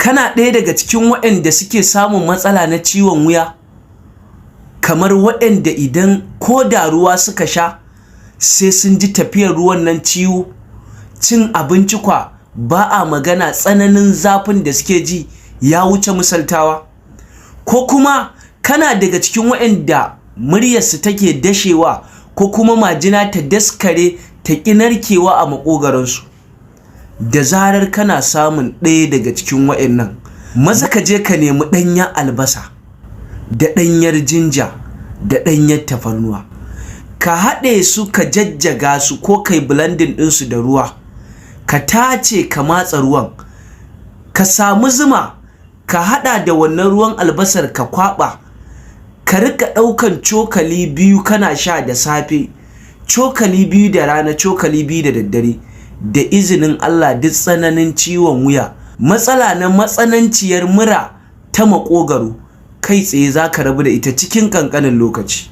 kana ɗaya daga cikin waɗanda suke samun matsala na ciwon wuya, kamar waɗanda idan ko da ruwa suka sha sai sun ji tafiyar ruwan nan ciwo, cin abinci kwa ba a magana, tsananin zafin da suke ji ya wuce misaltawa? Ko kuma kana daga cikin waɗanda muryarsu take dashewa ko kuma majina ta daskare ta ƙi narkewa a maƙogaransu? Da zarar kana samun ɗaya daga cikin waɗannan, maza ka je ka nemi ɗanyar albasa da ɗanyar jinja da ɗanyar tafarnuwa, ka haɗe su, ka jajjaga su ko kai blending ɗinsu da ruwa, ka tace, ka matsa ruwan, ka samu zuma, ka haɗa da wannan ruwan albasar, ka kwaɓa, ka rika ɗaukan cokali biyu kana sha da safe, cokali biyu da rana, cokali biyu da daddare. Da izinin Allah duk tsananin ciwon wuya, matsala na matsananciyar mura ta maƙogaro, kai tsaye za ka rabu da ita cikin ƙanƙanin lokaci.